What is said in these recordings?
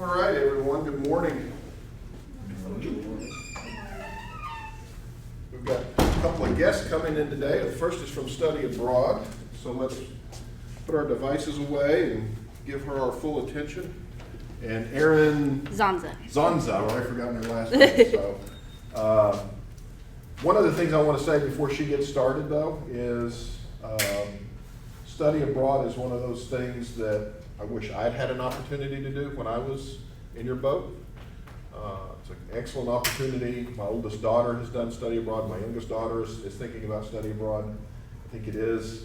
All right, everyone, good morning. We've got a couple of guests coming in today. The first is from Study Abroad, so let's put our devices away and give her our full attention. And Erin Zonza, right? I've forgotten her last name. So, one of the things I want to say before she gets started, though, is Study Abroad is one of those things that I wish I'd had an opportunity to do when I was in your boat. It's an excellent opportunity. My oldest daughter has done Study Abroad. My youngest daughter is thinking about Study Abroad. I think it is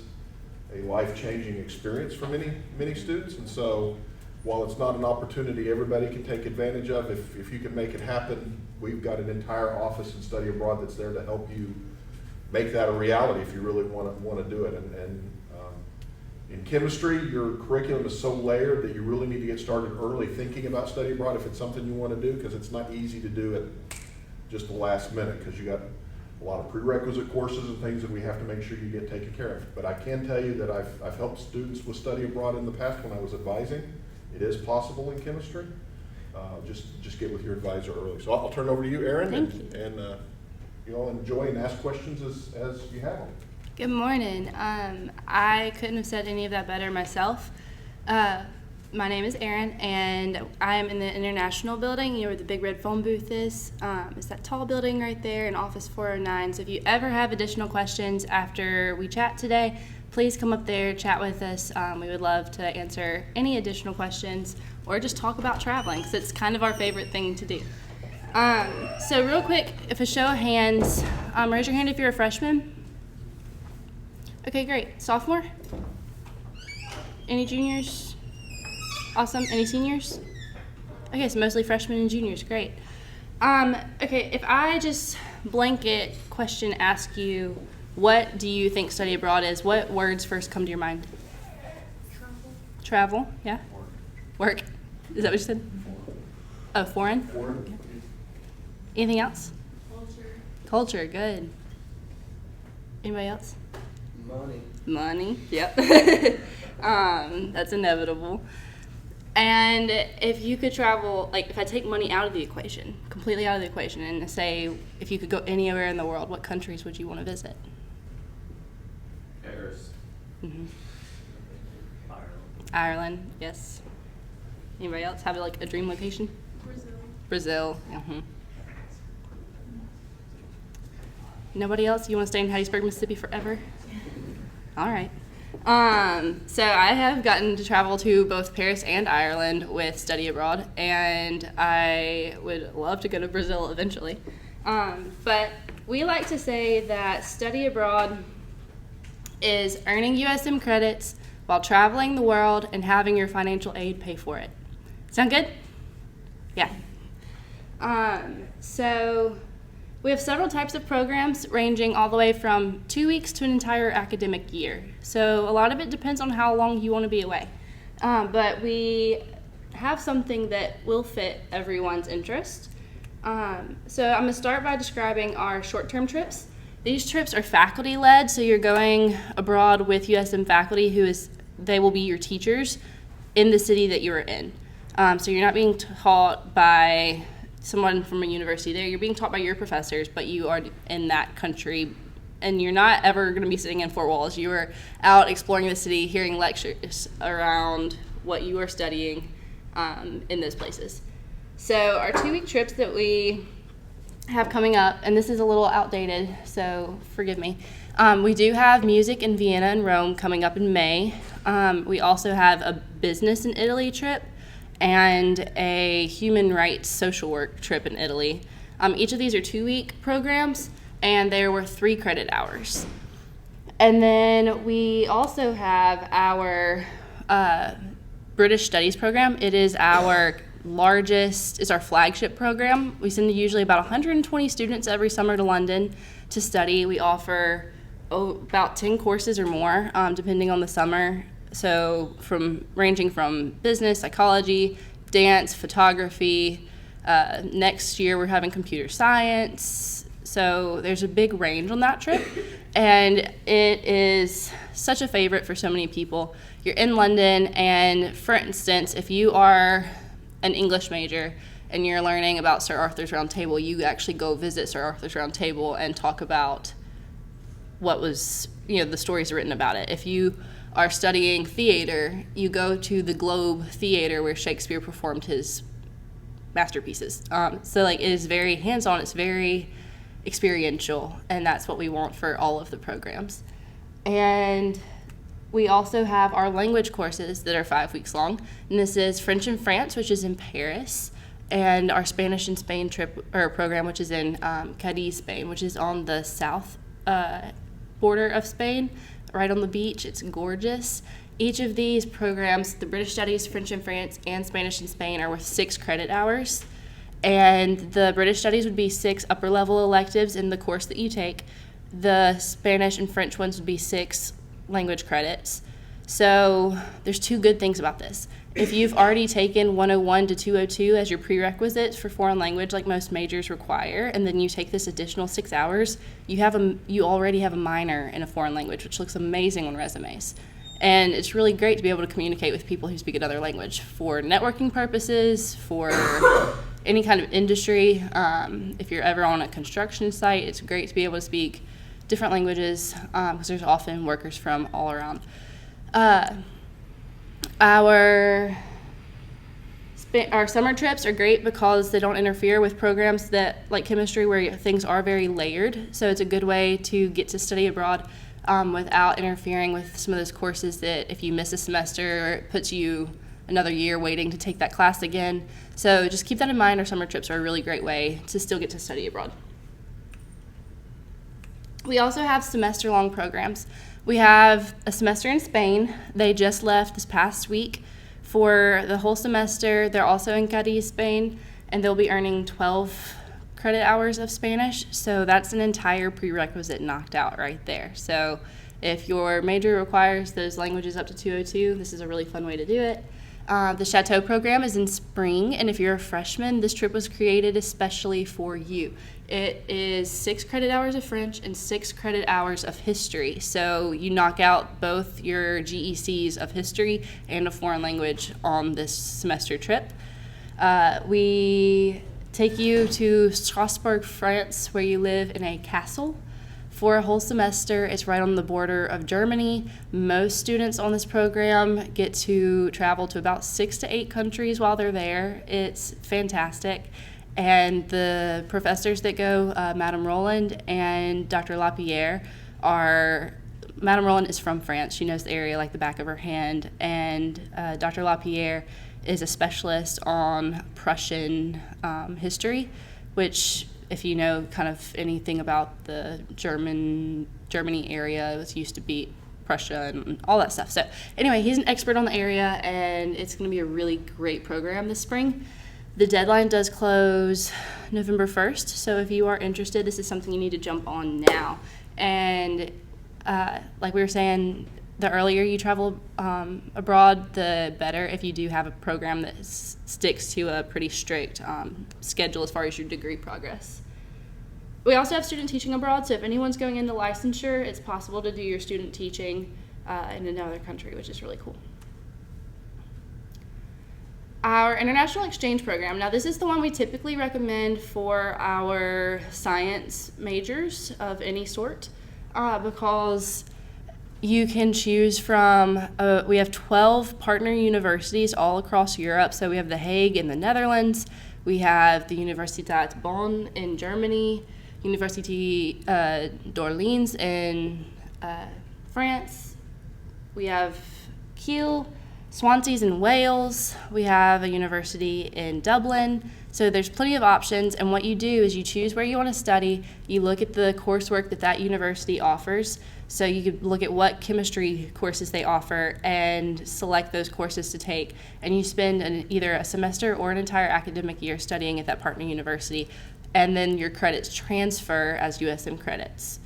a life-changing experience for many students. And so while it's not an opportunity everybody can take advantage of, if you can make it happen, we've got an entire office in Study Abroad that's there to help you make that a reality if you really want to do it. And in chemistry, your curriculum is so layered that you really need to get started early thinking about Study Abroad if it's something you want to do, because it's not easy to do at just the last minute, because you got a lot of prerequisite courses and things that we have to make sure you get taken care of. But I can tell you that I've helped students with Study Abroad in the past when I was advising. It is possible in chemistry. Just get with your advisor early. So I'll turn it over to you, Erin, and you all enjoy and ask questions as you have them. good morning. I couldn't have said any of that better myself. My name is Erin, and I'm in the International Building, where the big red phone booth is. It's that tall building right there in Office 409. So if you ever have additional questions after we chat today, please come up there, chat with us. We would love to answer any additional questions or just talk about traveling, because it's kind of our favorite thing to do. So real quick, if a show of hands, raise your hand if you're a freshman. Okay, great. Sophomore? Any juniors? Awesome. Any seniors? Okay, so mostly freshmen and juniors. Great. Okay, if I just blanket question ask you, what do you think Study Abroad is? What words first come to your mind? Travel, yeah? Work. Is that what you said? Oh, foreign? Anything else? Culture, good. Anybody else? Money, yep. That's inevitable. And if you could travel, like if I take money out of the equation, completely out of the equation, and say if you could go anywhere in the world, what countries would you want to visit? Paris. Mm-hmm. Ireland. Ireland, yes. Anybody else have like a dream location? Brazil. Mm-hmm. Nobody else? You want to stay in Hattiesburg, Mississippi forever? All right. So I have gotten to travel to both Paris and Ireland with Study Abroad, and I would love to go to Brazil eventually. But we like to say that Study Abroad is earning USM credits while traveling the world and having your financial aid pay for it. Sound good? Yeah. So we have several types of programs ranging all the way from 2 weeks to an entire academic year. So a lot of it depends on how long you want to be away. But we have something that will fit everyone's interest. So I'm going to start by describing our short-term trips. These trips are faculty-led, so you're going abroad with USM faculty they will be your teachers in the city that you're in. So you're not being taught by someone from a university there. You're being taught by your professors, but you are in that country, and you're not ever going to be sitting in four walls. You are out exploring the city, hearing lectures around what you are studying in those places. So our 2-week trips that we have coming up, and this is a little outdated, so forgive me. We do have music in Vienna and Rome coming up in May. We also have a business in Italy trip and a human rights social work trip in Italy. Each of these are 2-week programs, and they were 3 credit hours. And then we also have our British Studies program. It is our flagship program. We send usually about 120 students every summer to London to study. We offer about 10 courses or more, depending on the summer. So ranging from business, psychology, dance, photography. Next year we're having computer science. So there's a big range on that trip, and it is such a favorite for so many people. You're in London, and for instance, if you are an English major and you're learning about Sir Arthur's Round Table, you actually go visit Sir Arthur's Round Table and talk about what was, the stories written about it. If you are studying theater, you go to the Globe Theater where Shakespeare performed his masterpieces. So like it is very hands-on, it's very experiential, and that's what we want for all of the programs. And we also have our language courses that are 5 weeks long, and this is French in France, which is in Paris, and our Spanish in Spain program, which is in Cadiz, Spain, which is on the south border of Spain, right on the beach. It's gorgeous. Each of these programs, the British Studies, French in France, and Spanish in Spain, are worth 6 credit hours. And the British Studies would be 6 upper-level electives in the course that you take. The Spanish and French ones would be 6 language credits. So there's 2 good things about this. If you've already taken 101 to 202 as your prerequisites for foreign language, like most majors require, and then you take this additional 6 hours, you already have a minor in a foreign language, which looks amazing on resumes. And it's really great to be able to communicate with people who speak another language for networking purposes, for any kind of industry. If you're ever on a construction site, it's great to be able to speak different languages because there's often workers from all around. Our summer trips are great because they don't interfere with programs that, like chemistry, where things are very layered. So it's a good way to get to study abroad without interfering with some of those courses that if you miss a semester, it puts you another year waiting to take that class again. So just keep that in mind. Our summer trips are a really great way to still get to study abroad. We also have semester-long programs. We have a semester in Spain. They just left this past week for the whole semester. They're also in Cadiz, Spain, and they'll be earning 12 credit hours of Spanish. So that's an entire prerequisite knocked out right there. So if your major requires those languages up to 202, this is a really fun way to do it. The Chateau program is in spring, and if you're a freshman, this trip was created especially for you. It is 6 credit hours of French and 6 credit hours of history. So you knock out both your GECs of history and a foreign language on this semester trip. We take you to Strasbourg, France, where you live in a castle for a whole semester. It's right on the border of Germany. Most students on this program get to travel to about 6 to 8 countries while they're there. It's fantastic. And the professors that go, Madame Roland and Dr. Lapierre, Madame Roland is from France. She knows the area like the back of her hand. And Dr. Lapierre is a specialist on Prussian history, which, if you know kind of anything about the Germany area, it used to be Prussia and all that stuff. So anyway, he's an expert on the area, and it's going to be a really great program this spring. The deadline does close November 1st, so if you are interested, this is something you need to jump on now. And like we were saying, the earlier you travel abroad, the better if you do have a program that sticks to a pretty strict schedule as far as your degree progress. We also have student teaching abroad, so if anyone's going into licensure, it's possible to do your student teaching in another country, which is really cool. Our international exchange program. Now, this is the one we typically recommend for our science majors of any sort because you can choose from, we have 12 partner universities all across Europe. So we have The Hague in the Netherlands, we have the Universität Bonn in Germany, Université d'Orléans in France, we have Kiel, Swansea's in Wales, we have a university in Dublin. So there's plenty of options, and what you do is you choose where you want to study, you look at the coursework that university offers. So you could look at what chemistry courses they offer and select those courses to take, and you spend either a semester or an entire academic year studying at that partner university, and then your credits transfer as USM credits.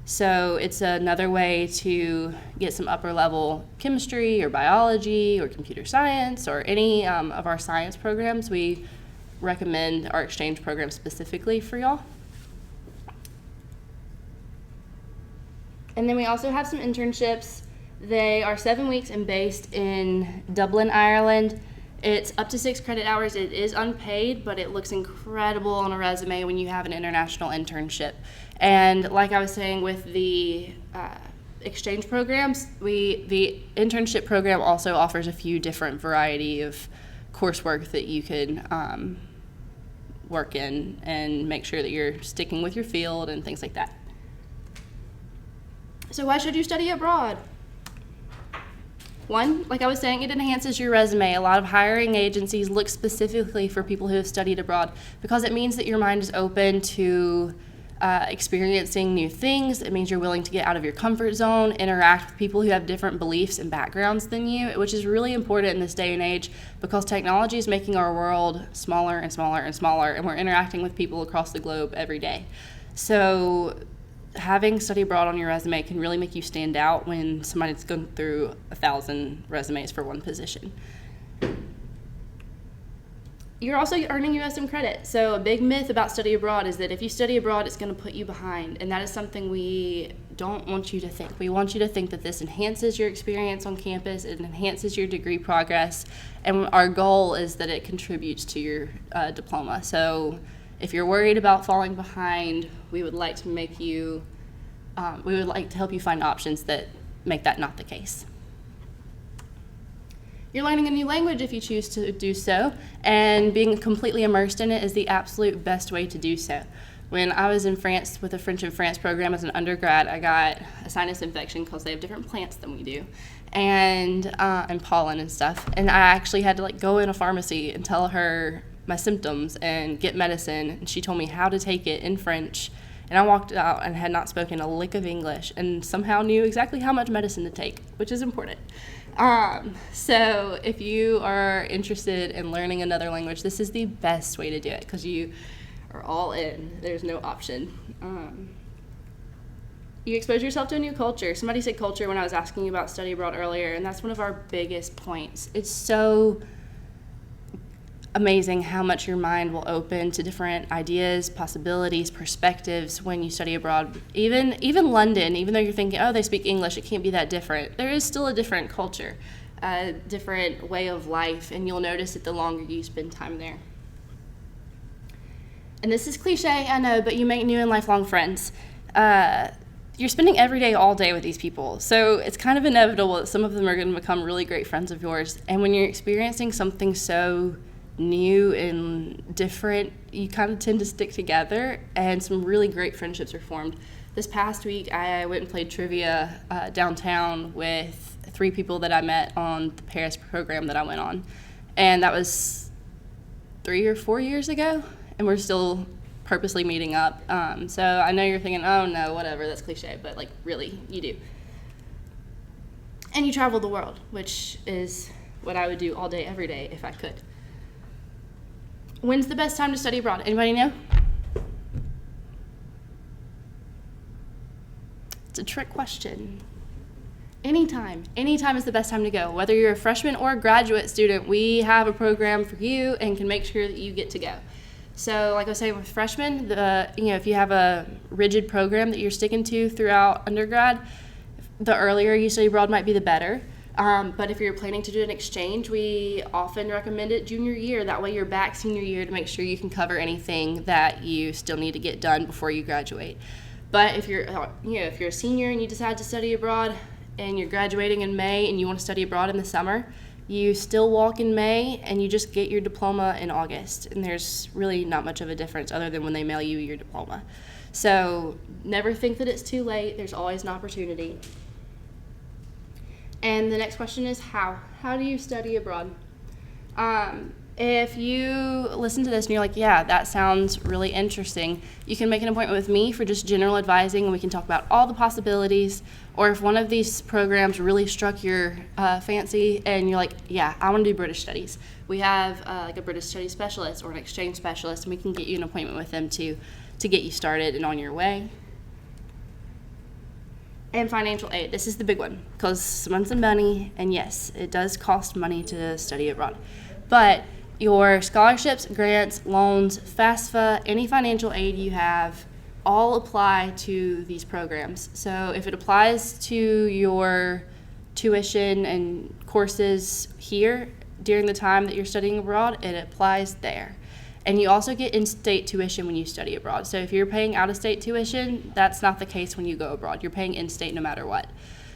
So it's another way to get some upper level chemistry or biology or computer science or any of our science programs. We recommend our exchange program specifically for y'all. And then we also have some internships. They are 7 weeks and based in Dublin, Ireland. It's up to 6 credit hours. It is unpaid, but it looks incredible on a resume when you have an international internship. And like I was saying with the exchange programs, the internship program also offers a few different variety of coursework that you can work in and make sure that you're sticking with your field and things like that. So why should you study abroad? One, like I was saying, it enhances your resume. A lot of hiring agencies look specifically for people who have studied abroad because it means that your mind is open to experiencing new things. It means you're willing to get out of your comfort zone, interact with people who have different beliefs and backgrounds than you, which is really important in this day and age because technology is making our world smaller and smaller and smaller, and we're interacting with people across the globe every day. So having study abroad on your resume can really make you stand out when somebody's going through 1,000 resumes for one position. You're also earning USM credit. So a big myth about study abroad is that if you study abroad, it's going to put you behind. And that is something we don't want you to think. We want you to think that this enhances your experience on campus, it enhances your degree progress, and our goal is that it contributes to your diploma. So if you're worried about falling behind, we would like to help you find options that make that not the case. You're learning a new language if you choose to do so, and being completely immersed in it is the absolute best way to do so. When I was in France with the French in France program as an undergrad, I got a sinus infection because they have different plants than we do, and pollen and stuff. And I actually had to go in a pharmacy and tell her my symptoms and get medicine, and she told me how to take it in French. And I walked out and had not spoken a lick of English and somehow knew exactly how much medicine to take, which is important. So if you are interested in learning another language, this is the best way to do it because you are all in. There's no option. You expose yourself to a new culture. Somebody said culture when I was asking you about study abroad earlier, and that's one of our biggest points. It's so amazing how much your mind will open to different ideas, possibilities, perspectives when you study abroad. Even London, even though you're thinking, oh, they speak English, it can't be that different. There is still a different culture, a different way of life, and you'll notice it the longer you spend time there. And this is cliche, I know, but you make new and lifelong friends. You're spending every day, all day with these people, so it's kind of inevitable that some of them are going to become really great friends of yours. And when you're experiencing something so new and different, you kind of tend to stick together, and some really great friendships are formed. This past week, I went and played trivia downtown with 3 people that I met on the Paris program that I went on, and that was 3 or 4 years ago, and we're still purposely meeting up. So I know you're thinking, oh no, whatever, that's cliche, but really, you do. And you travel the world, which is what I would do all day, every day, if I could. When's the best time to study abroad? Anybody know? It's a trick question. Anytime. Anytime is the best time to go. Whether you're a freshman or a graduate student, we have a program for you and can make sure that you get to go. So like I was saying with freshmen, if you have a rigid program that you're sticking to throughout undergrad, the earlier you study abroad might be the better. But if you're planning to do an exchange, we often recommend it junior year. That way you're back senior year to make sure you can cover anything that you still need to get done before you graduate. But if you're a senior and you decide to study abroad and you're graduating in May and you want to study abroad in the summer, you still walk in May and you just get your diploma in August. And there's really not much of a difference other than when they mail you your diploma. So never think that it's too late. There's always an opportunity. And the next question is how? How do you study abroad? If you listen to this and you're like, yeah, that sounds really interesting, you can make an appointment with me for just general advising, and we can talk about all the possibilities. Or if one of these programs really struck your fancy and you're like, yeah, I want to do British studies, we have a British studies specialist or an exchange specialist, and we can get you an appointment with them to get you started and on your way. And financial aid. This is the big one because money's some money, and yes, it does cost money to study abroad. But your scholarships, grants, loans, FAFSA, any financial aid you have all apply to these programs. So if it applies to your tuition and courses here, during the time that you're studying abroad, it applies there. And you also get in-state tuition when you study abroad. So if you're paying out-of-state tuition, that's not the case when you go abroad. You're paying in-state no matter what.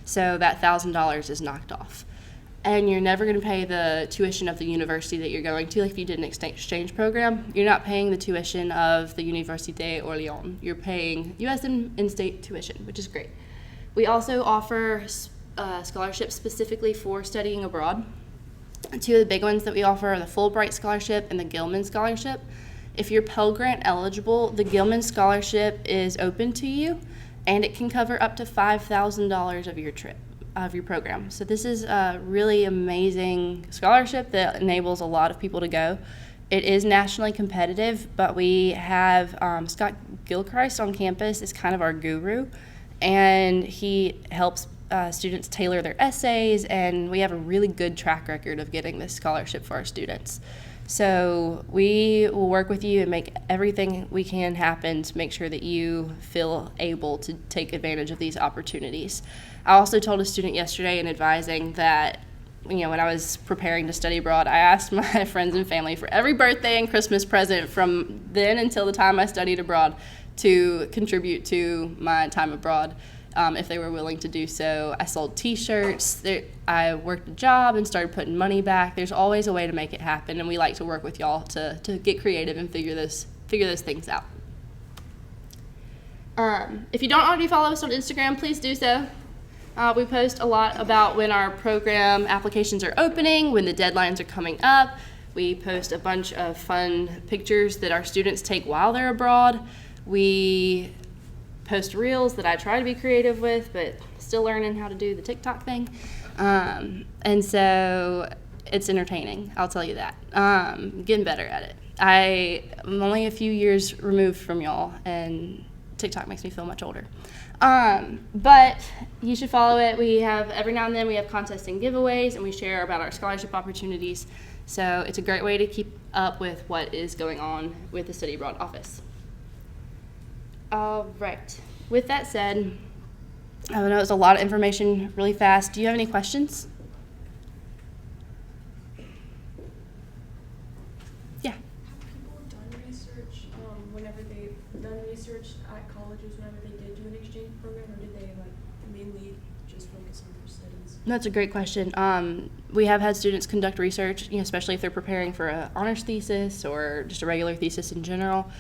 So that $1,000 is knocked off. And you're never going to pay the tuition of the university that you're going to. Like if you did an exchange program, you're not paying the tuition of the Université d'Orléans. You're paying U.S. and in-state tuition, which is great. We also offer scholarships specifically for studying abroad. Two of the big ones that we offer are the Fulbright Scholarship and the Gilman Scholarship. If you're Pell Grant eligible, the Gilman Scholarship is open to you, and it can cover up to $5,000 of your trip, of your program. So this is a really amazing scholarship that enables a lot of people to go. It is nationally competitive, but we have Scott Gilchrist on campus is kind of our guru, and he helps students tailor their essays, and we have a really good track record of getting this scholarship for our students. So we will work with you and make everything we can happen to make sure that you feel able to take advantage of these opportunities. I also told a student yesterday in advising that, when I was preparing to study abroad, I asked my friends and family for every birthday and Christmas present from then until the time I studied abroad to contribute to my time abroad. If they were willing to do so. I sold t-shirts, I worked a job and started putting money back. There's always a way to make it happen, and we like to work with y'all to get creative and figure those things out. If you don't already follow us on Instagram, please do so. We post a lot about when our program applications are opening, when the deadlines are coming up. We post a bunch of fun pictures that our students take while they're abroad. We post reels that I try to be creative with, but still learning how to do the TikTok thing. And so it's entertaining, I'll tell you that. Getting better at it. I'm only a few years removed from y'all, and TikTok makes me feel much older. But you should follow it. We have, every now and then, we have contests and giveaways, and we share about our scholarship opportunities. So it's a great way to keep up with what is going on with the Study Abroad office. All right. With that said, I know it was a lot of information really fast. Do you have any questions? Yeah. Have people done research whenever they've done research at colleges whenever they did do an exchange program, or did they mainly just focus on their studies? That's a great question. We have had students conduct research, especially if they're preparing for an honors thesis or just a regular thesis in general.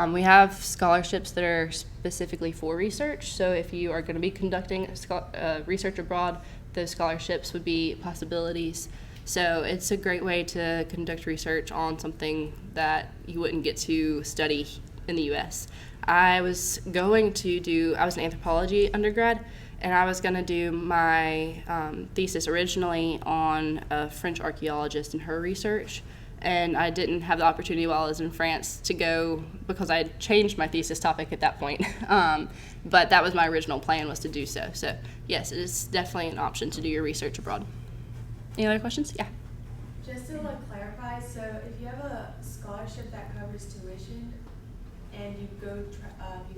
We have scholarships that are specifically for research, so if you are going to be conducting research abroad, those scholarships would be possibilities. So it's a great way to conduct research on something that you wouldn't get to study in the U.S. I was an anthropology undergrad, and I was going to do my thesis originally on a French archaeologist and her research. And I didn't have the opportunity while I was in France to go because I had changed my thesis topic at that point. But that was my original plan, was to do so. So yes, it is definitely an option to do your research abroad. Any other questions? Yeah. Just to clarify, so if you have a scholarship that covers tuition and you go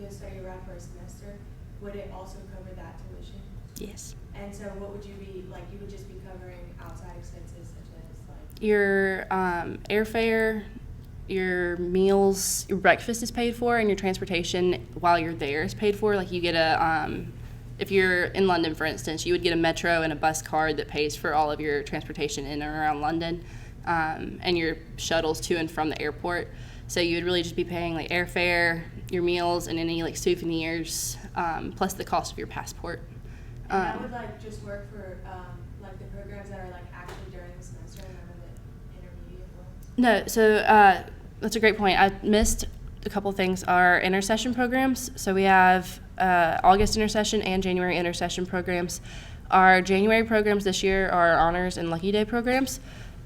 study abroad for a semester, would it also cover that tuition? Yes. And so what would you be, you would just be covering outside expenses such as your airfare, your meals, your breakfast is paid for, and your transportation while you're there is paid for. You get if you're in London, for instance, you would get a metro and a bus card that pays for all of your transportation in and around London, and your shuttles to and from the airport. So you would really just be paying airfare, your meals, and any souvenirs, plus the cost of your passport. And that would just work for the programs that are actually during the semester and none of the intermediate ones? No, so that's a great point. I missed a couple things. Our intercession programs. So we have August intercession and January intercession programs. Our January programs this year are honors and Lucky Day programs,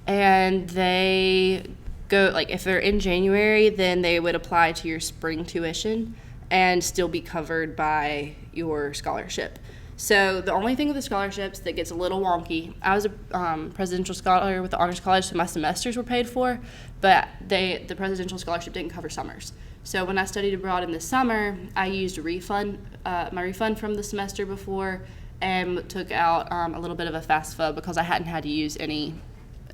and they go if they're in January, then they would apply to your spring tuition and still be covered by your scholarship. So the only thing with the scholarships that gets a little wonky, I was a presidential scholar with the Honors College, so my semesters were paid for, but the presidential scholarship didn't cover summers. So when I studied abroad in the summer, I used my refund from the semester before, and took out a little bit of a FAFSA because I hadn't had to use any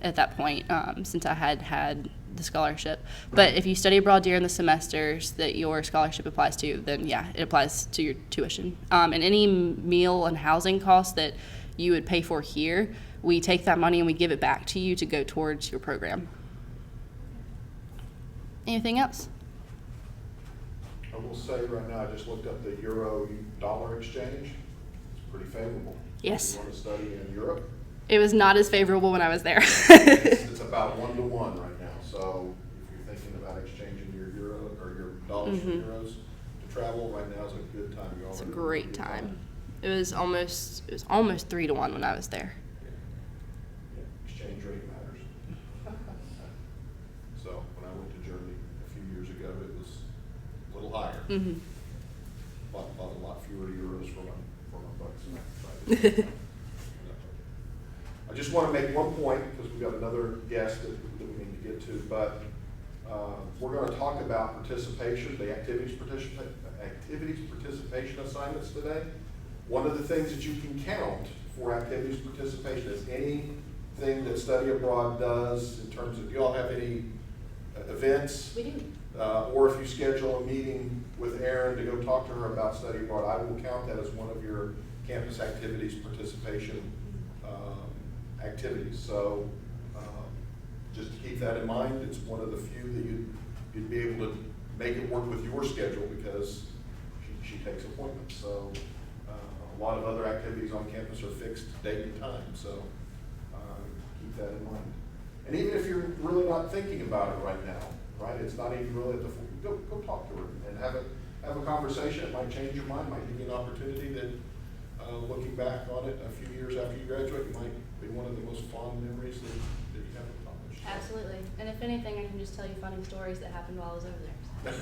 at that point, since I had the scholarship. But if you study abroad during the semesters that your scholarship applies to, then yeah, it applies to your tuition. And any meal and housing costs that you would pay for here, we take that money and we give it back to you to go towards your program. Anything else? I will say right now, I just looked up the euro-dollar exchange. It's pretty favorable. Yes. If you want to study in Europe, It was not as favorable when I was there. it's about 1-to-1 right now. So if you're thinking about exchanging your euro or your dollars for euros to travel, right now is a good time. It's a great time. It was almost 3-to-1 when I was there. Yeah, exchange rate matters. So when I went to Germany a few years ago, it was a little higher. Mm-hmm. Bought a lot fewer euros for my bucks. I just want to make one point, because we've got another guest that we need to get to, but we're going to talk about participation, the activities participation assignments today. One of the things that you can count for activities participation is anything that Study Abroad does in terms of, do you all have any events? We do. Or if you schedule a meeting with Erin to go talk to her about Study Abroad, I will count that as one of your campus activities participation activities. So just to keep that in mind, it's one of the few that you'd be able to make it work with your schedule, because she takes appointments. So a lot of other activities on campus are fixed date and time. So keep that in mind. And even if you're really not thinking about it right now, right? It's not even really at the go talk to her and have a conversation. It might change your mind, might give you an opportunity that looking back on it a few years after you graduate, it might be one of the most fond memories that you have of college. Absolutely. And if anything, I can just tell you funny stories that happened while I was over there.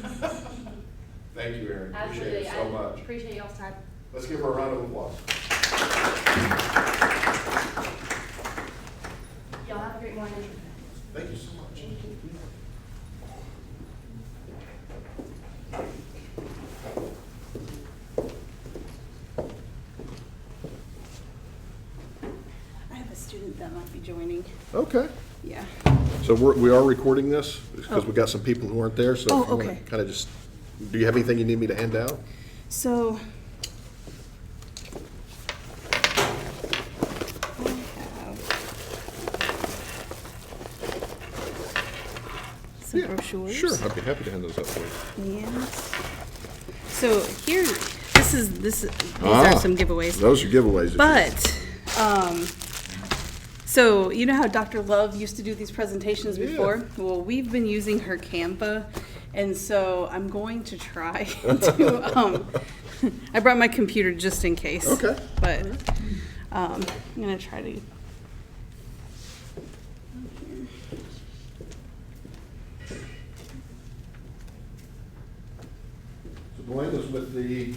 Thank you, Erin. Appreciate Absolutely. it so much. Appreciate y'all's time. Let's give her a round of applause. Y'all have a great morning. Thank you so much. I have a student that might be joining. Okay. Yeah. So we are recording this because we got some people who aren't there. So Oh, if you okay. want to kind of just, do you have anything you need me to hand out? So I have some brochures. Sure, I'd be happy to hand those out for you. And so here, these are some giveaways. Those are giveaways. But, so you know how Dr. Love used to do these presentations Yeah. before? Well, we've been using her Canva, and so I'm going to try to, I brought my computer just in case. Okay. But, I'm gonna try to. So Dwayne is with the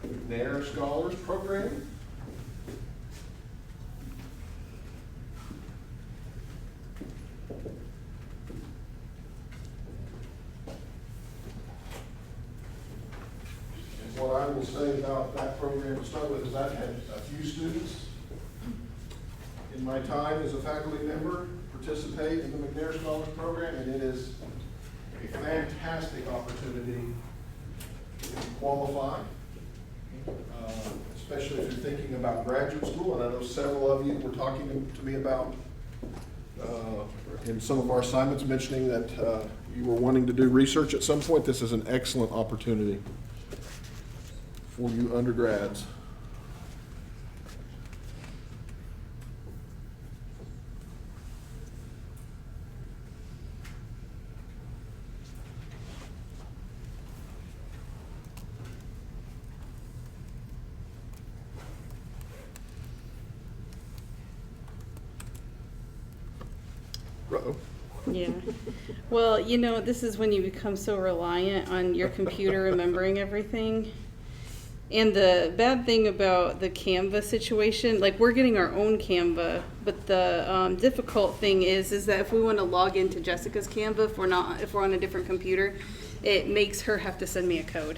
McNair Scholars Program. And what I will say about that program to start with is I've had a few students in my time as a faculty member participate in the McNair Scholars Program, and it is a fantastic opportunity to qualify, especially if you're thinking about graduate school. And I know several of you were talking to me about, in some of our assignments, mentioning that you were wanting to do research at some point. This is an excellent opportunity for you undergrads. Uh-oh. Yeah. Well, you know, this is when you become so reliant on your computer remembering everything. And the bad thing about the Canva situation, like we're getting our own Canva, but the difficult thing is that if we want to log into Jessica's Canva, if we're on a different computer, it makes her have to send me a code.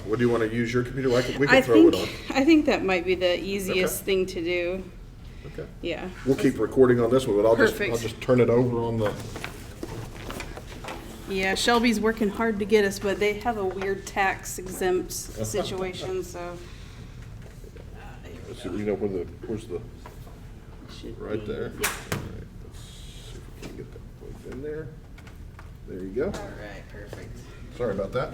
What do you want to use your computer? We can throw it on. I think that might be the easiest Okay. thing to do. Okay. Yeah. We'll keep recording on this one, but I'll Perfect. just turn it over on the, Yeah, Shelby's working hard to get us, but they have a weird tax exempt situation, so. so you know where's the, Should right be- there? Yeah. All right, let's see if we can get that plugged in there. There you go. All right, perfect. Sorry about that.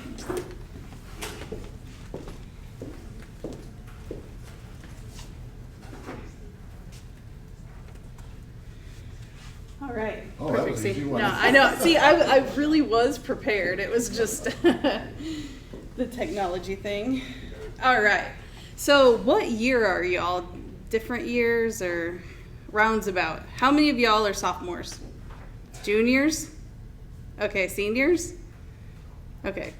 All right. Oh, that Perfect. was See, easy, no, wasn't it? I know. See, I really was prepared. It was just the technology thing. All right. So, what year are y'all? Different years or rounds about? How many of y'all are sophomores? Juniors? Okay, seniors? Okay,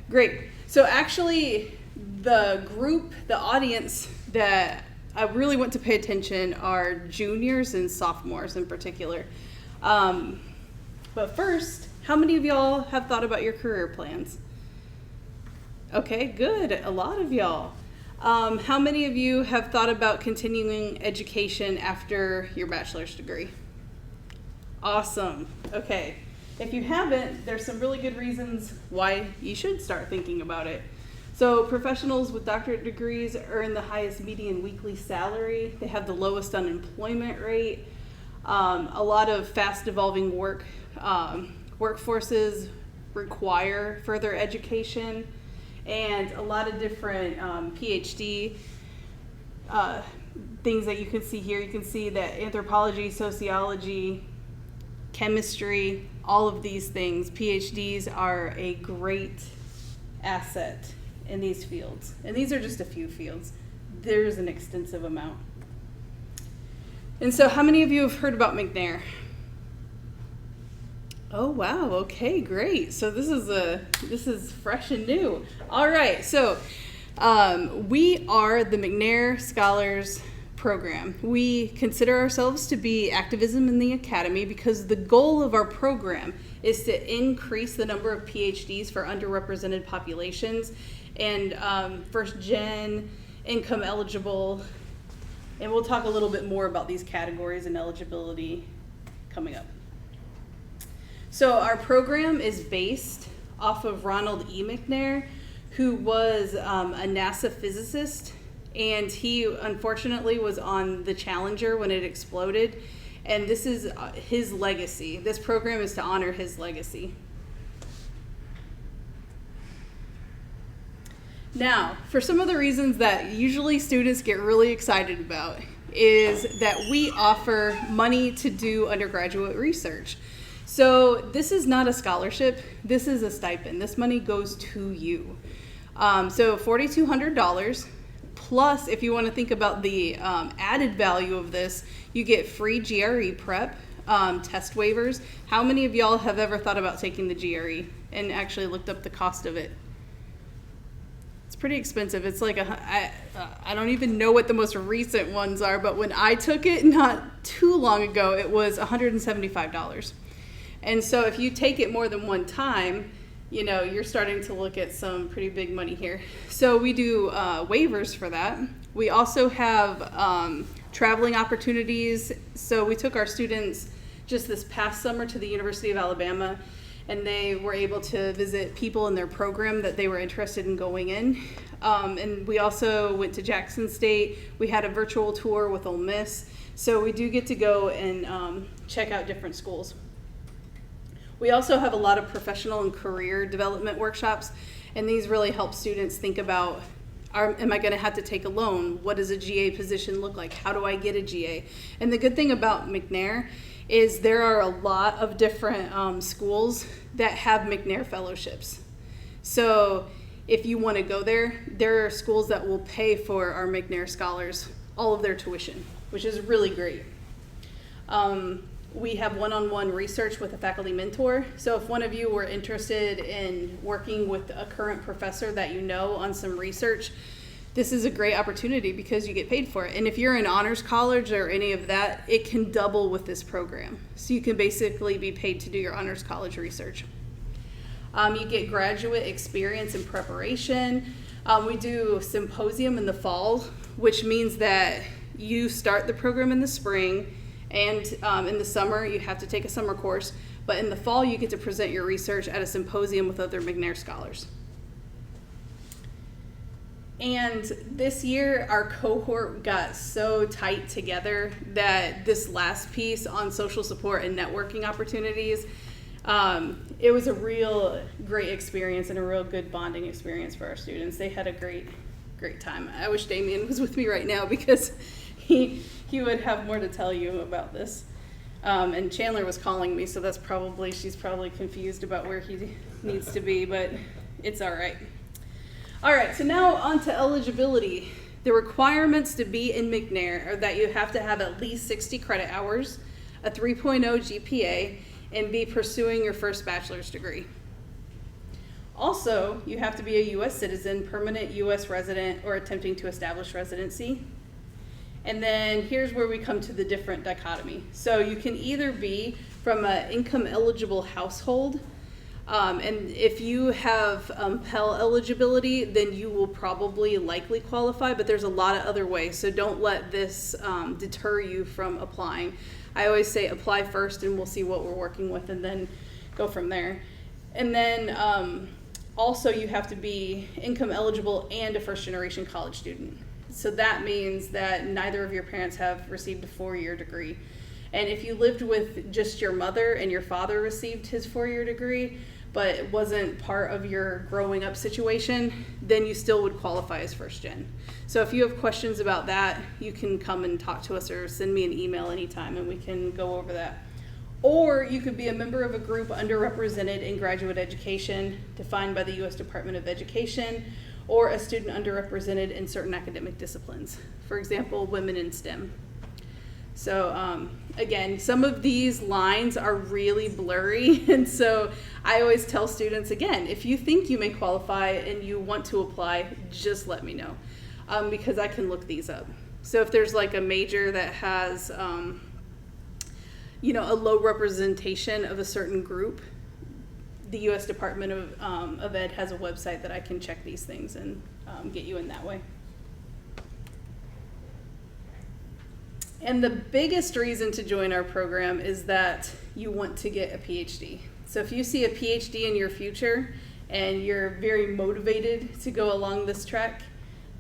great. So, actually, the group, the audience that I really want to pay attention are juniors and sophomores in particular. But first, how many of y'all have thought about your career plans? Okay, good. A lot of y'all. How many of you have thought about continuing education after your bachelor's degree? Awesome. Okay. If you haven't, there's some really good reasons why you should start thinking about it. So professionals with doctorate degrees earn the highest median weekly salary. They have the lowest unemployment rate. A lot of fast evolving workforces require further education, and a lot of different PhD things that you can see here. You can see that anthropology, sociology, chemistry, all of these things, PhDs are a great asset in these fields. And these are just a few fields. There's an extensive amount. And so how many of you have heard about McNair? Oh wow, okay, great. So this is fresh and new. All right, so we are the McNair Scholars Program. We consider ourselves to be activism in the academy because the goal of our program is to increase the number of PhDs for underrepresented populations and first gen, income eligible, and we'll talk a little bit more about these categories and eligibility coming up. So our program is based off of Ronald E. McNair, who was a NASA physicist, and he unfortunately was on the Challenger when it exploded, and this is his legacy. This program is to honor his legacy. Now, for some of the reasons that usually students get really excited about is that we offer money to do undergraduate research. So this is not a scholarship, this is a stipend. This money goes to you. So $4,200, plus if you want to think about the added value of this, you get free GRE prep, test waivers. How many of y'all have ever thought about taking the GRE and actually looked up the cost of it? It's pretty expensive. It's like I don't even know what the most recent ones are, but when I took it not too long ago, it was $175. And so if you take it more than one time, you know, you're starting to look at some pretty big money here. So we do waivers for that. We also have traveling opportunities. So we took our students just this past summer to the University of Alabama, and they were able to visit people in their program that they were interested in going in. And we also went to Jackson State. We had a virtual tour with Ole Miss. So we do get to go and check out different schools. We also have a lot of professional and career development workshops, and these really help students think about, am I going to have to take a loan? What does a GA position look like? How do I get a GA? And the good thing about McNair is there are a lot of different schools that have McNair fellowships. So if you want to go there, there are schools that will pay for our McNair scholars all of their tuition, which is really great. We have one-on-one research with a faculty mentor. So if one of you were interested in working with a current professor that you know on some research, this is a great opportunity because you get paid for it. And if you're in honors college or any of that, it can double with this program. So you can basically be paid to do your honors college research. You get graduate experience and preparation. We do symposium in the fall, which means that you start the program in the spring, and in the summer you have to take a summer course, but in the fall you get to present your research at a symposium with other McNair scholars. And this year our cohort got so tight together that this last piece on social support and networking opportunities, it was a real great experience and a real good bonding experience for our students. They had a great time. I wish Damien was with me right now because he would have more to tell you about this. And Chandler was calling me, so she's probably confused about where he needs to be, but it's all right. All right, so now on to eligibility. The requirements to be in McNair are that you have to have at least 60 credit hours, a 3.0 GPA, and be pursuing your first bachelor's degree. Also, you have to be a U.S. citizen, permanent U.S. resident, or attempting to establish residency. And then here's where we come to the different dichotomy. So you can either be from an income eligible household, and if you have Pell eligibility, then you will probably likely qualify, but there's a lot of other ways. So don't let this deter you from applying. I always say apply first and we'll see what we're working with and then go from there. And then also you have to be income eligible and a first generation college student. So that means that neither of your parents have received a 4-year degree. And if you lived with just your mother and your father received his 4-year degree, but it wasn't part of your growing up situation, then you still would qualify as first gen. So if you have questions about that, you can come and talk to us or send me an email anytime and we can go over that. Or you could be a member of a group underrepresented in graduate education, defined by the U.S. Department of Education, or a student underrepresented in certain academic disciplines. For example, women in STEM. So again, some of these lines are really blurry, and so I always tell students, again, if you think you may qualify and you want to apply, just let me know, because I can look these up. So if there's like a major that has a low representation of a certain group, the U.S. Department of Ed has a website that I can check these things and get you in that way. And the biggest reason to join our program is that you want to get a PhD. So if you see a PhD in your future and you're very motivated to go along this track,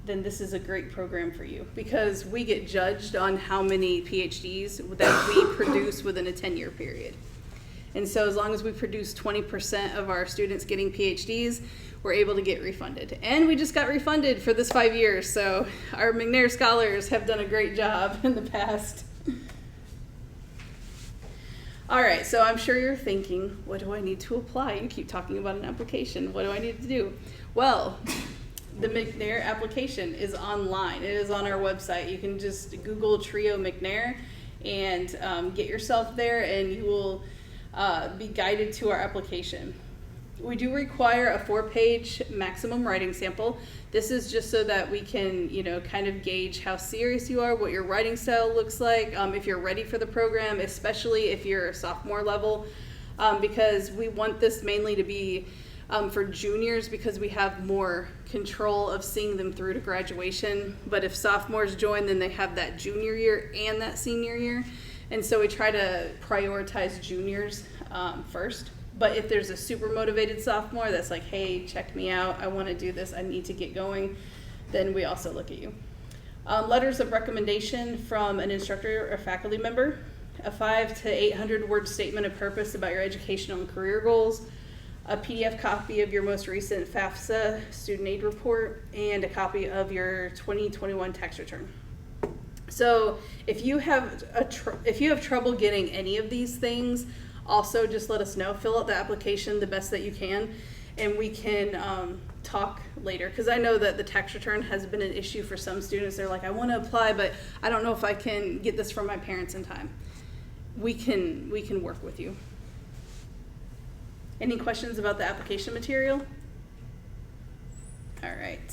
then this is a great program for you, because we get judged on how many PhDs that we produce within a 10-year period. And so as long as we produce 20% of our students getting PhDs, we're able to get refunded. And we just got refunded for this 5 years, so our McNair scholars have done a great job in the past. All right, so I'm sure you're thinking, what do I need to apply? You keep talking about an application. What do I need to do? Well, the McNair application is online. It is on our website. You can just Google Trio McNair and get yourself there, and you will be guided to our application. We do require a 4-page maximum writing sample. This is just so that we can, kind of gauge how serious you are, what your writing style looks like, if you're ready for the program, especially if you're a sophomore level, because we want this mainly to be for juniors, because we have more control of seeing them through to graduation. But if sophomores join, then they have that junior year and that senior year. And so we try to prioritize juniors first. But if there's a super motivated sophomore that's like, hey, check me out, I want to do this, I need to get going, then we also look at you. Letters of recommendation from an instructor or faculty member, a 500 to 800 word statement of purpose about your educational and career goals, a PDF copy of your most recent FAFSA student aid report, and a copy of your 2021 tax return. So if you have trouble getting any of these things, also just let us know. Fill out the application the best that you can, and we can talk later, because I know that the tax return has been an issue for some students. They're like, I want to apply, but I don't know if I can get this from my parents in time. We can work with you. Any questions about the application material? All right.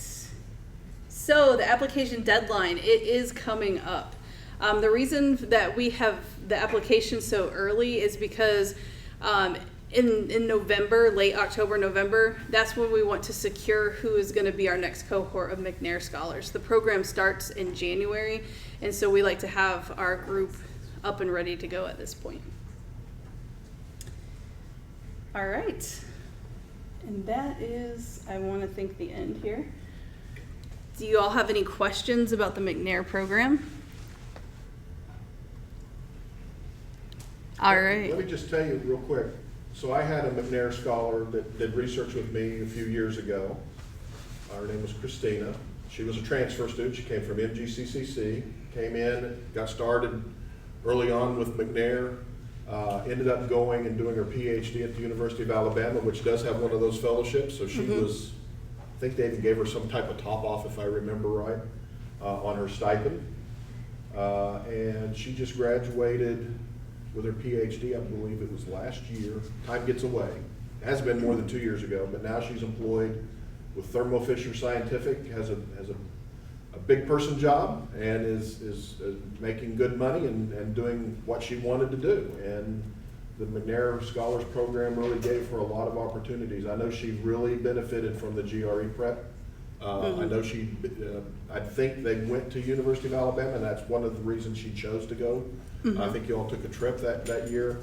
So the application deadline, it is coming up. The reason that we have the application so early is because in November, late October, November, that's when we want to secure who is going to be our next cohort of McNair Scholars. The program starts in January, and so we like to have our group up and ready to go at this point. All right. And that is, I want to think, the end here. Do you all have any questions about the McNair program? All right. Let me just tell you real quick. So I had a McNair scholar that did research with me a few years ago. Her name was Christina. She was a transfer student. She came from MGCCC, came in, got started early on with McNair, ended up going and doing her PhD at the University of Alabama, which does have one of those fellowships. So she was, I think they even gave her some type of top off, if I remember right, on her stipend. And she just graduated with her PhD, I believe it was last year. Time gets away. It has been more than 2 years ago, but now she's employed with Thermo Fisher Scientific, has a big person job, and is making good money and doing what she wanted to do. And the McNair Scholars Program really gave her a lot of opportunities. I know she really benefited from the GRE prep. I know I think they went to University of Alabama, and that's one of the reasons she chose to go. I think you all took a trip that year.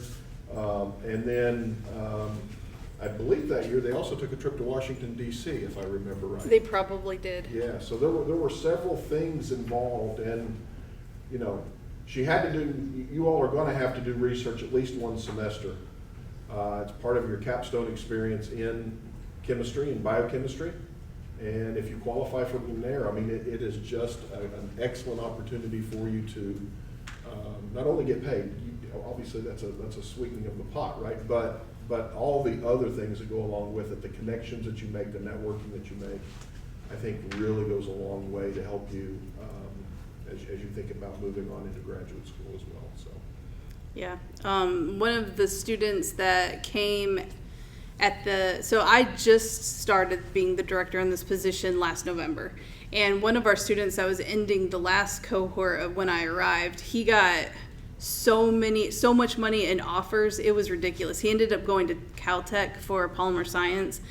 And then I believe that year they also took a trip to Washington, D.C., if I remember right. They probably did. Yeah, so there were several things involved, and, you know, she had to do, you all are going to have to do research at least one semester. It's part of your capstone experience in chemistry and biochemistry. And if you qualify for McNair, I mean, it is just an excellent opportunity for you to not only get paid, obviously that's a sweetening of the pot, right? But all the other things that go along with it, the connections that you make, the networking that you make, I think really goes a long way to help you as you think about moving on into graduate school as well. So. Yeah. One of the students that came so I just started being the director in this position last November. And one of our students that was ending the last cohort of when I arrived, he got so much money in offers, it was ridiculous. He ended up going to Caltech for polymer science.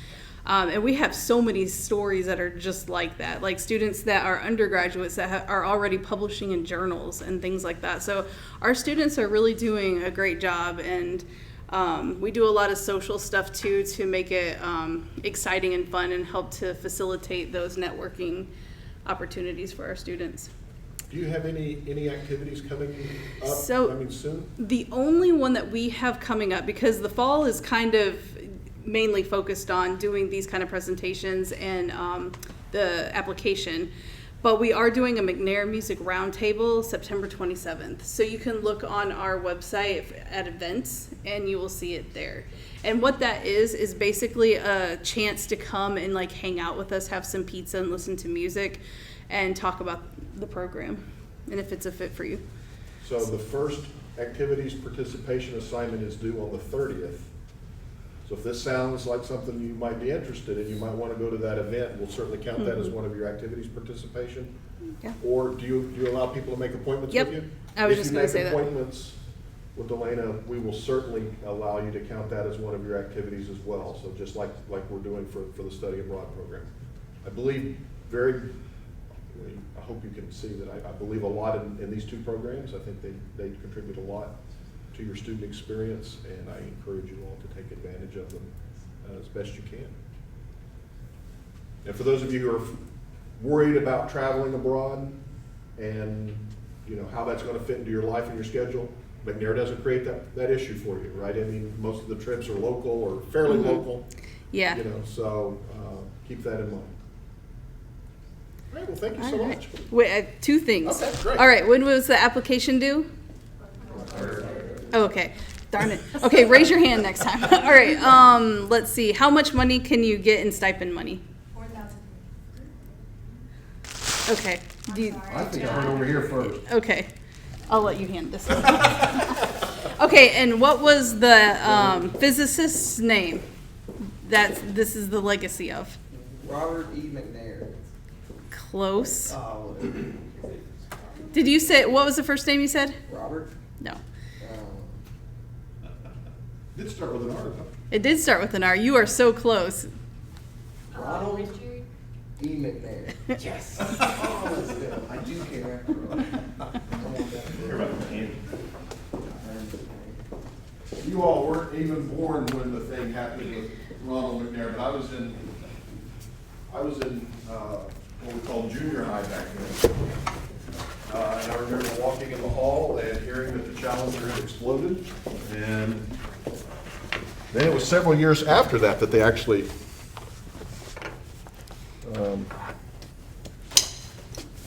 And we have so many stories that are just like that, like students that are undergraduates that are already publishing in journals and things like that. So our students are really doing a great job, and we do a lot of social stuff too to make it exciting and fun and help to facilitate those networking opportunities for our students. Do you have any activities coming up, soon? The only one that we have coming up, because the fall is kind of mainly focused on doing these kind of presentations and the application, but we are doing a McNair Music Roundtable September 27th. So you can look on our website at events and you will see it there. And what that is basically a chance to come and like hang out with us, have some pizza and listen to music and talk about the program and if it's a fit for you. So the first activities participation assignment is due on the 30th. So if this sounds like something you might be interested in, you might want to go to that event. We'll certainly count that as one of your activities participation. Yeah. Or do you allow people to make appointments Yep. with you? I was just going to say If that. you make appointments with Delana, we will certainly allow you to count that as one of your activities as well. So just like we're doing for the study abroad program. I believe I hope you can see that I believe a lot in these two programs. I think they contribute a lot to your student experience, and I encourage you all to take advantage of them as best you can. And for those of you who are worried about traveling abroad and you know how that's going to fit into your life and your schedule, McNair doesn't create that issue for you, right? I mean, most of the trips are local or fairly local. Yeah. You know, so keep that in mind. All right, well, thank you so much. Wait, two things. Okay, great. All right, when was the application due? Oh, okay. Darn it. Okay, raise your hand next time. All right, let's see. How much money can you get in stipend money? $4,000. Okay. I think I heard over here first. Okay. I'll let you hand this one. Okay, and what was the physicist's name that this is the legacy of? Robert E. McNair. Close. Oh, Did you say, what was the first name you said? Robert? No. Did start with an R, though. It did start with an R. You are so close. Ronald E. McNair. Yes. Oh, let's go. I do care after all. I want that. You all weren't even born when the thing happened with Ronald McNair, but I was in what we called junior high back then. And I remember walking in the hall and hearing that the Challenger had exploded. And then it was several years after that that they actually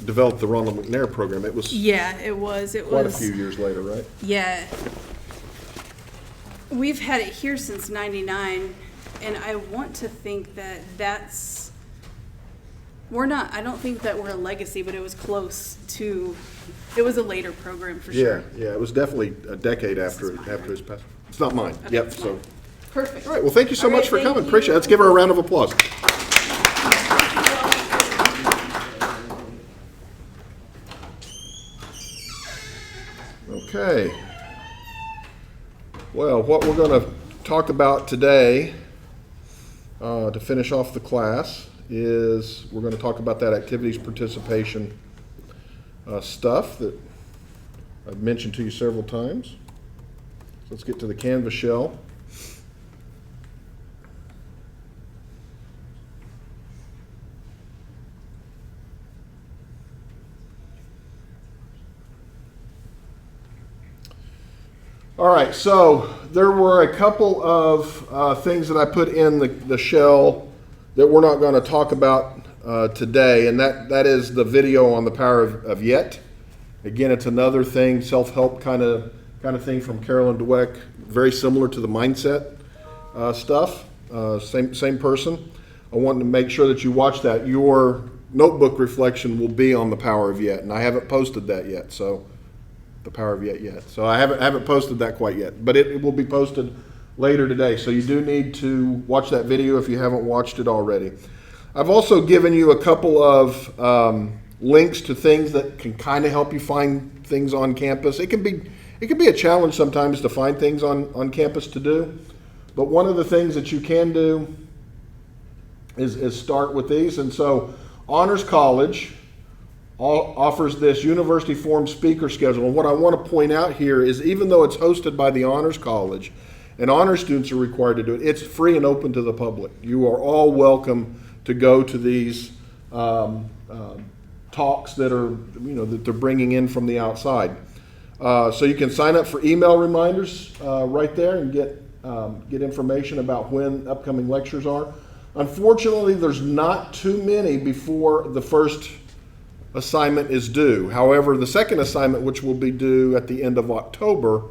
developed the Ronald McNair program. It was Yeah, it was. quite a few years later, right? Yeah. We've had it here since '99, and I want to think that I don't think that we're a legacy, but it was close to, it was a later program for sure. Yeah, it was definitely a decade after his passing. It's not mine. Okay. Yep, so. Perfect. All right, well, thank you so All right, much for thank coming. you. Appreciate it. Let's give her a round of applause. Okay. Well, what we're going to talk about today, to finish off the class, is we're going to talk about that activities participation stuff that I've mentioned to you several times. So let's get to the Canvas shell. All right, so there were a couple of things that I put in the shell that we're not going to talk about today, and that is the video on the power of yet. Again, it's another thing, self-help kind of thing from Carolyn Dweck, very similar to the mindset stuff. Same person. I wanted to make sure that you watch that. Your notebook reflection will be on the power of yet, and I haven't posted that yet. So. The power of yet. So I haven't posted that quite yet, but it will be posted later today. So you do need to watch that video if you haven't watched it already. I've also given you a couple of links to things that can kind of help you find things on campus. It can be a challenge sometimes to find things on campus to do, but one of the things that you can do is start with these. And so Honors College offers this university form speaker schedule. And what I want to point out here is even though it's hosted by the Honors College and honors students are required to do it, it's free and open to the public. You are all welcome to go to these talks that are, that they're bringing in from the outside. So you can sign up for email reminders right there and get information about when upcoming lectures are. Unfortunately, there's not too many before the first assignment is due. However, the second assignment, which will be due at the end of October,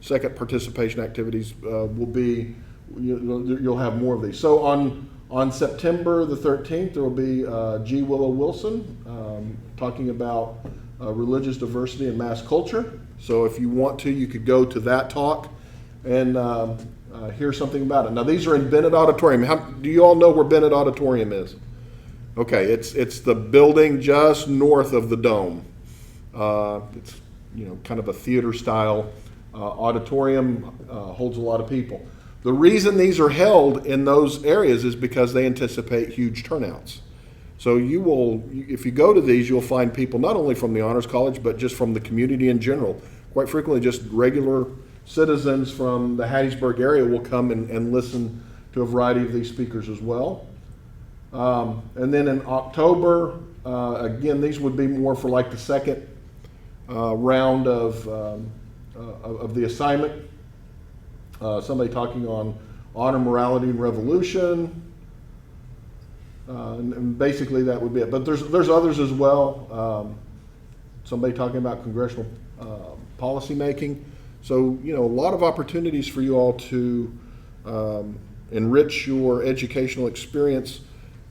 second participation activities will be, you'll have more of these. So on September the 13th, there will be G. Willow Wilson talking about religious diversity and mass culture. So if you want to, you could go to that talk and hear something about it. Now these are in Bennett Auditorium. Do you all know where Bennett Auditorium is? Okay, it's the building just north of the Dome. It's kind of a theater style auditorium, holds a lot of people. The reason these are held in those areas is because they anticipate huge turnouts. So if you go to these, you'll find people not only from the Honors College, but just from the community in general. Quite frequently, just regular citizens from the Hattiesburg area will come and listen to a variety of these speakers as well. And then in October, again, these would be more for like the second round of the assignment. Somebody talking on honor, morality, and revolution. And basically that would be it. But there's others as well. Somebody talking about congressional policy making. So, a lot of opportunities for you all to enrich your educational experience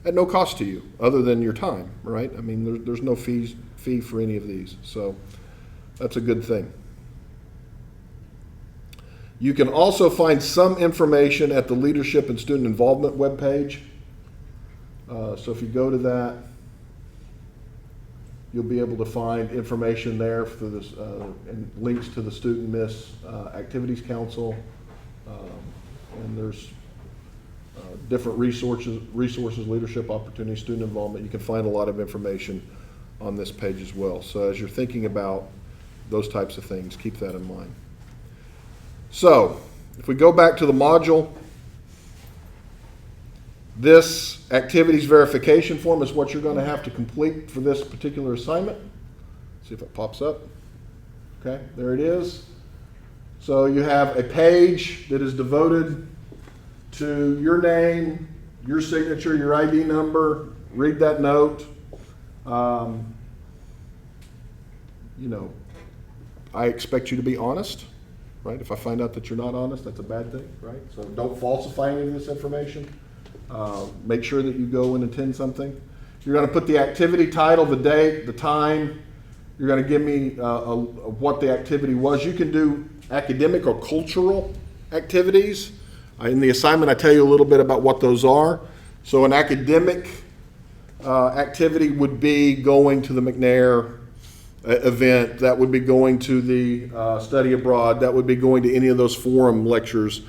at no cost to you, other than your time, right? I mean, there's no fee for any of these, so that's a good thing. You can also find some information at the Leadership and Student Involvement webpage. So if you go to that, you'll be able to find information there for this, and links to the Student Miss Activities Council. And there's different resources, leadership opportunities, student involvement. You can find a lot of information on this page as well. So as you're thinking about those types of things, keep that in mind. So if we go back to the module, this activities verification form is what you're going to have to complete for this particular assignment. See if it pops up. Okay, there it is. So you have a page that is devoted to your name, your signature, your ID number. Read that note. You know, I expect you to be honest, right? If I find out that you're not honest, that's a bad thing, right? So don't falsify any of this information. Make sure that you go and attend something. You're going to put the activity title, the date, the time. You're going to give me what the activity was. You can do academic or cultural activities. In the assignment, I tell you a little bit about what those are. So an academic activity would be going to the McNair event. That would be going to the study abroad. That would be going to any of those forum lectures.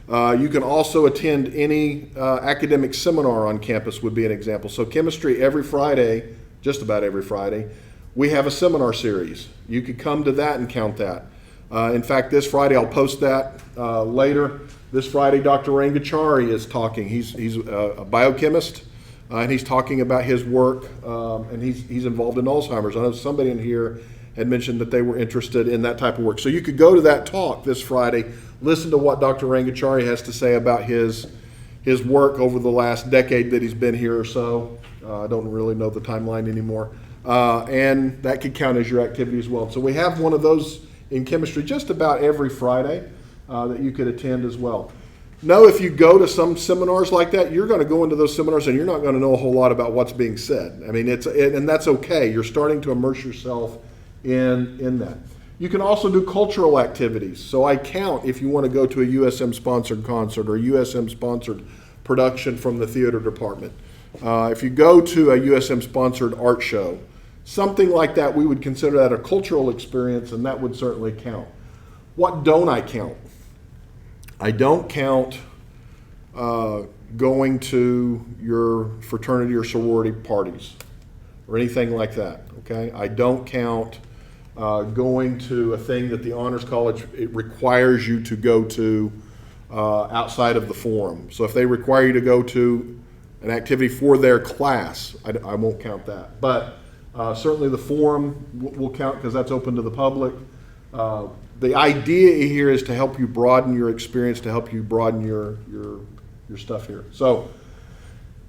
You can also attend any academic seminar on campus would be an example. So chemistry every Friday, just about every Friday, we have a seminar series. You could come to that and count that. In fact, this Friday, I'll post that later. This Friday, Dr. Rangachari is talking. He's a biochemist, and he's talking about his work, and he's involved in Alzheimer's. I know somebody in here had mentioned that they were interested in that type of work. So you could go to that talk this Friday, listen to what Dr. Rangachari has to say about his work over the last decade that he's been here or so. I don't really know the timeline anymore. And that could count as your activity as well. So we have one of those in chemistry just about every Friday that you could attend as well. Know if you go to some seminars like that, you're going to go into those seminars and you're not going to know a whole lot about what's being said. I mean, and that's okay. You're starting to immerse yourself in that. You can also do cultural activities. So I count if you want to go to a USM-sponsored concert or USM-sponsored production from the theater department. If you go to a USM-sponsored art show, something like that, we would consider that a cultural experience, and that would certainly count. What don't I count? I don't count going to your fraternity or sorority parties or anything like that, okay? I don't count going to a thing that the Honors College, it requires you to go to outside of the forum. So if they require you to go to an activity for their class, I won't count that. But certainly the forum will count because that's open to the public. The idea here is to help you broaden your experience, to help you broaden your stuff here. So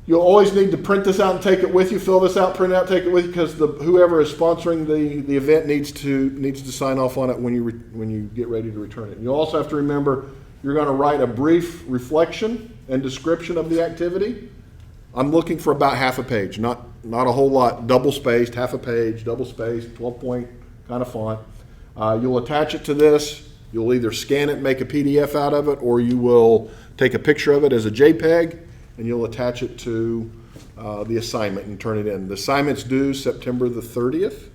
you'll always need to print this out and take it with you, fill this out, print it out, take it with you, because whoever is sponsoring the event needs to sign off on it when you get ready to return it. You'll also have to remember you're going to write a brief reflection and description of the activity. I'm looking for about half a page, not a whole lot, double-spaced, half a page, double-spaced, 12-point kind of font. You'll attach it to this. You'll either scan it and make a PDF out of it, or you will take a picture of it as a JPEG, and you'll attach it to the assignment and turn it in. The assignment's due September the 30th,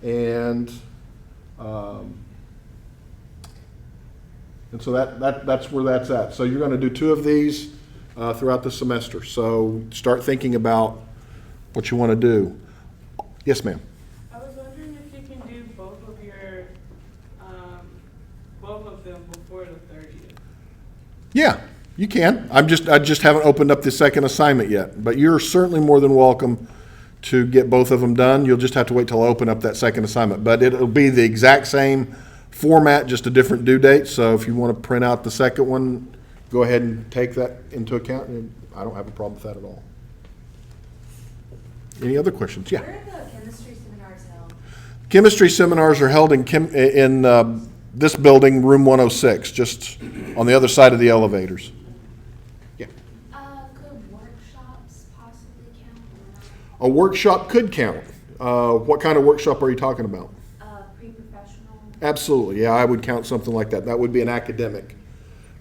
and so that's where that's at. So you're going to do 2 of these throughout the semester. So start thinking about what you want to do. Yes, ma'am. I was wondering if you can do both of them before the 30th. Yeah, you can. I just haven't opened up the second assignment yet. But you're certainly more than welcome to get both of them done. You'll just have to wait till I open up that second assignment. But it'll be the exact same format, just a different due date. So if you want to print out the second one, go ahead and take that into account. And I don't have a problem with that at all. Any other questions? Yeah. Where are the chemistry seminars held? Chemistry seminars are held in this building, room 106, just on the other side of the elevators. Yeah. Could workshops possibly count or not? A workshop could count. What kind of workshop are you talking about? Pre-professional? Absolutely, yeah, I would count something like that. That would be an academic.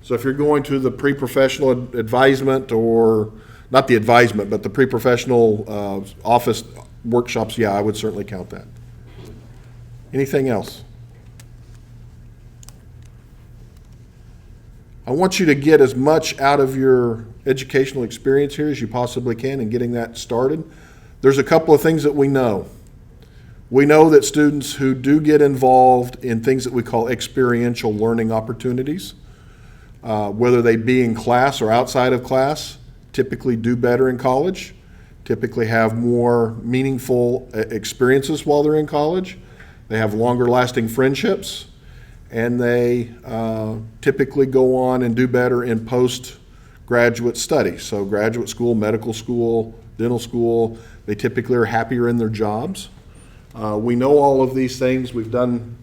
So if you're going to the pre-professional advisement, or not the advisement, but the pre-professional office workshops, yeah, I would certainly count that. Anything else? I want you to get as much out of your educational experience here as you possibly can in getting that started. There's a couple of things that we know. We know that students who do get involved in things that we call experiential learning opportunities, whether they be in class or outside of class, typically do better in college, typically have more meaningful experiences while they're in college. They have longer lasting friendships, and they typically go on and do better in postgraduate study. So graduate school, medical school, dental school, they typically are happier in their jobs. We know all of these things. We've done,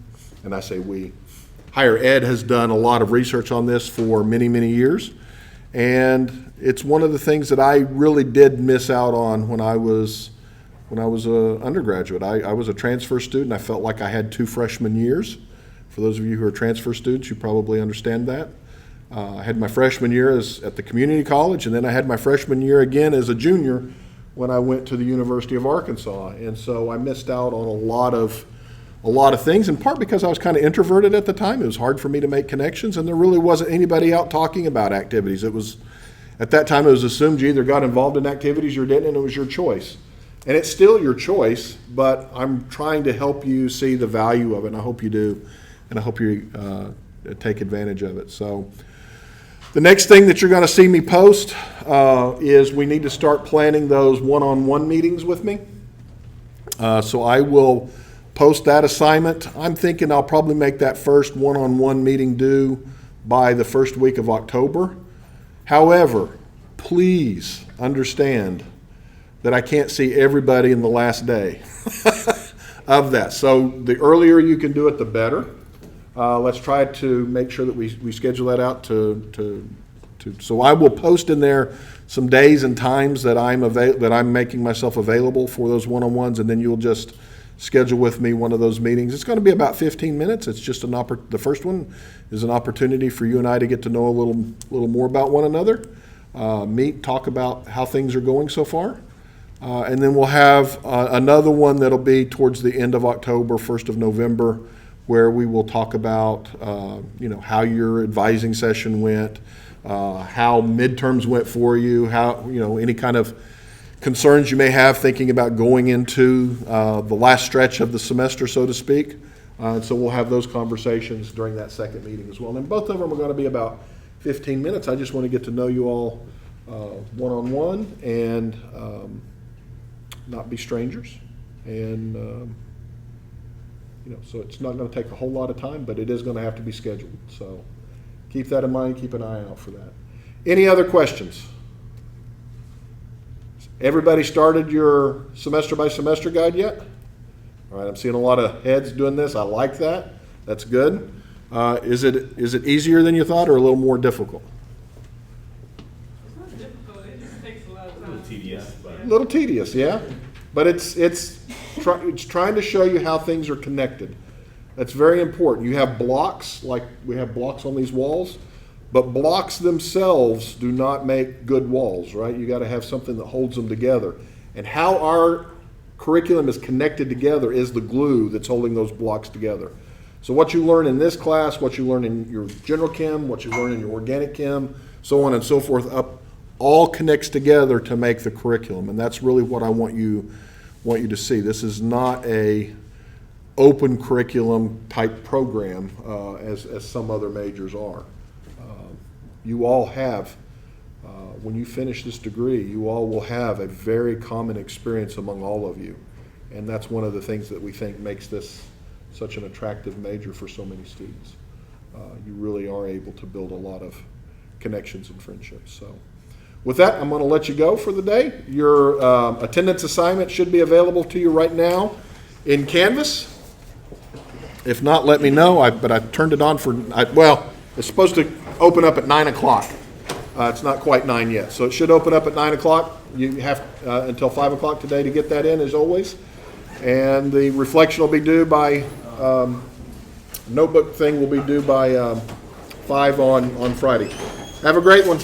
and I say we, higher ed has done a lot of research on this for many, many years. And it's one of the things that I really did miss out on when I was an undergraduate. I was a transfer student. I felt like I had 2 freshman years. For those of you who are transfer students, you probably understand that. I had my freshman year at the community college, and then I had my freshman year again as a junior when I went to the University of Arkansas. And so I missed out on a lot of things, in part because I was kind of introverted at the time. It was hard for me to make connections, and there really wasn't anybody out talking about activities. At that time, it was assumed you either got involved in activities or didn't, and it was your choice. And it's still your choice, but I'm trying to help you see the value of it, and I hope you do, and I hope you take advantage of it. So the next thing that you're going to see me post is we need to start planning those one-on-one meetings with me. So I will post that assignment. I'm thinking I'll probably make that first one-on-one meeting due by the first week of October. However, please understand that I can't see everybody in the last day of that. So the earlier you can do it, the better. Let's try to make sure that we schedule that out so I will post in there some days and times that I'm making myself available for those one-on-ones, and then you'll just schedule with me one of those meetings. It's going to be about 15 minutes. It's just the first one is an opportunity for you and I to get to know a little more about one another, meet, talk about how things are going so far. And then we'll have another one that'll be towards the end of October, 1st of November, where we will talk about how your advising session went, how midterms went for you, how any kind of concerns you may have thinking about going into the last stretch of the semester, so to speak. So we'll have those conversations during that second meeting as well. And both of them are going to be about 15 minutes. I just want to get to know you all one-on-one and not be strangers. And, so it's not going to take a whole lot of time, but it is going to have to be scheduled. So keep that in mind, keep an eye out for that. Any other questions? Everybody started your semester by semester guide yet? All right, I'm seeing a lot of heads doing this. I like that. That's good. Is it easier than you thought or a little more difficult? It's not difficult, it just takes a lot of time. A little tedious, but. A little tedious, yeah. But it's trying to show you how things are connected. That's very important. You have blocks, like we have blocks on these walls, but blocks themselves do not make good walls, right? You got to have something that holds them together. And how our curriculum is connected together is the glue that's holding those blocks together. So what you learn in this class, what you learn in your general chem, what you learn in your organic chem, so on and so forth, all connects together to make the curriculum. And that's really what I want you to see. This is not a open curriculum type program as some other majors are. You all have, when you finish this degree, you all will have a very common experience among all of you. And that's one of the things that we think makes this such an attractive major for so many students. You really are able to build a lot of connections and friendships. So with that, I'm going to let you go for the day. Your attendance assignment should be available to you right now in Canvas. If not, let me know. But I turned it on it's supposed to open up at 9 o'clock. It's not quite 9 yet. So it should open up at 9 o'clock. You have until 5 o'clock today to get that in, as always. And the reflection will be due by, notebook thing will be due by 5 on Friday. Have a great one.